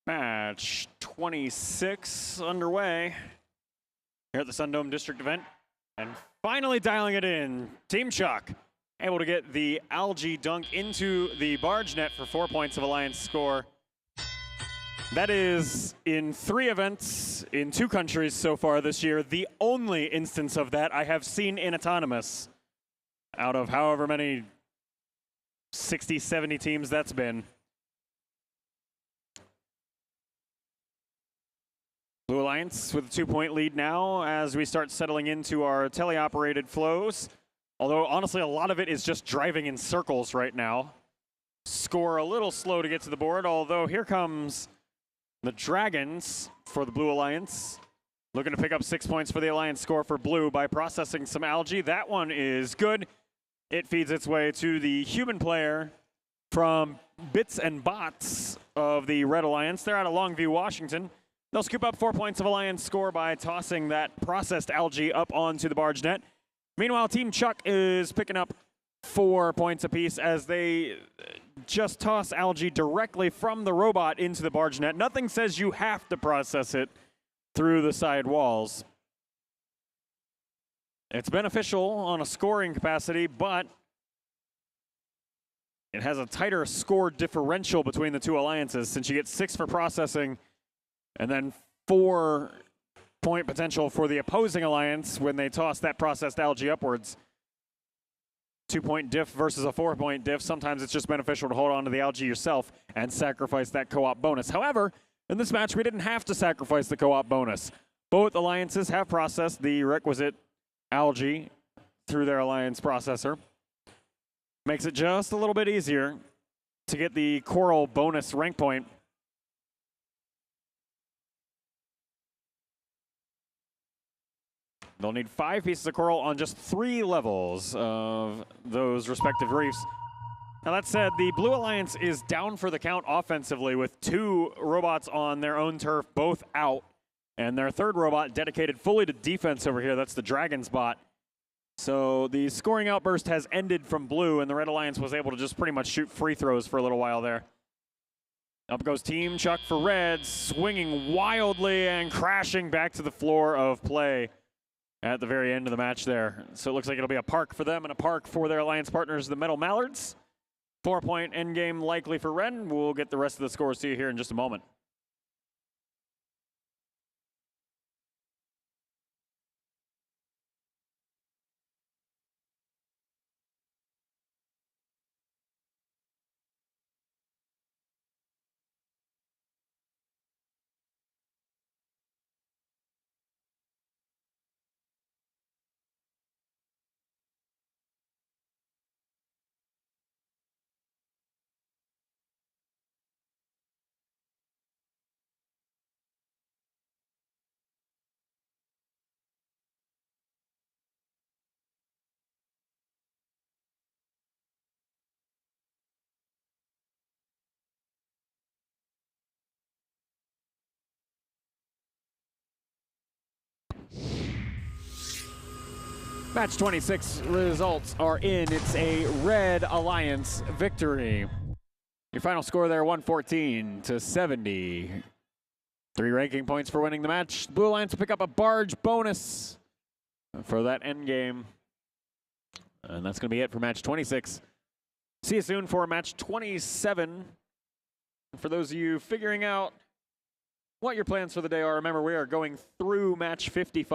Match 26 underway here at the SunDome District event. And finally dialing it in, Team Chuck able to get the algae dunk into the barge net for 4 points of Alliance score. That is, in 3 events in 2 countries so far this year, the only instance of that I have seen in Autonomous out of however many 60, 70 teams that's been. Blue Alliance with a 2-point lead now as we start settling into our teleoperated flows. Although, honestly, a lot of it is just driving in circles right now. Score a little slow to get to the board, although here comes the Dragons for the Blue Alliance. Looking to pick up 6 points for the Alliance score for Blue by processing some algae. That one is good. It feeds its way to the human player from Bits and Bots of the Red Alliance. They're out of Longview, Washington. They'll scoop up 4 points of Alliance score by tossing that processed algae up onto the barge net. Meanwhile, Team Chuck is picking up 4 points apiece as they just toss algae directly from the robot into the barge net. Nothing says you have to process it through the side walls. It's beneficial on a scoring capacity, but it has a tighter score differential between the 2 alliances since you get 6 for processing and then 4-point potential for the opposing alliance when they toss that processed algae upwards. 2-point diff versus a 4-point diff. Sometimes it's just beneficial to hold on to the algae yourself and sacrifice that co-op bonus. However, in this match, we didn't have to sacrifice the co-op bonus. Both alliances have processed the requisite algae through their alliance processor. Makes it just a little bit easier to get the coral bonus rank point. They'll need 5 pieces of coral on just 3 levels of those respective reefs. Now that said, the Blue Alliance is down for the count offensively with 2 robots on their own turf, both out. And their 3rd robot dedicated fully to defense over here. That's the Dragon's bot. So the scoring outburst has ended from Blue, and the Red Alliance was able to just pretty much shoot free throws for a little while there. Up goes Team Chuck for Red, swinging wildly and crashing back to the floor of play at the very end of the match there. So it looks like it'll be a park for them and a park for their alliance partners, the Metal Mallards. 4-point endgame likely for Red. We'll get the rest of the scores to you here in just a moment. Match 26 results are in. It's a Red Alliance victory. Your final score there, 114-70. 3 ranking points for winning the match. Blue Alliance will pick up a barge bonus for that end game. And that's going to be it for match 26. See you soon for match 27. For those of you figuring out what your plans for the day are, remember we are going through match 55.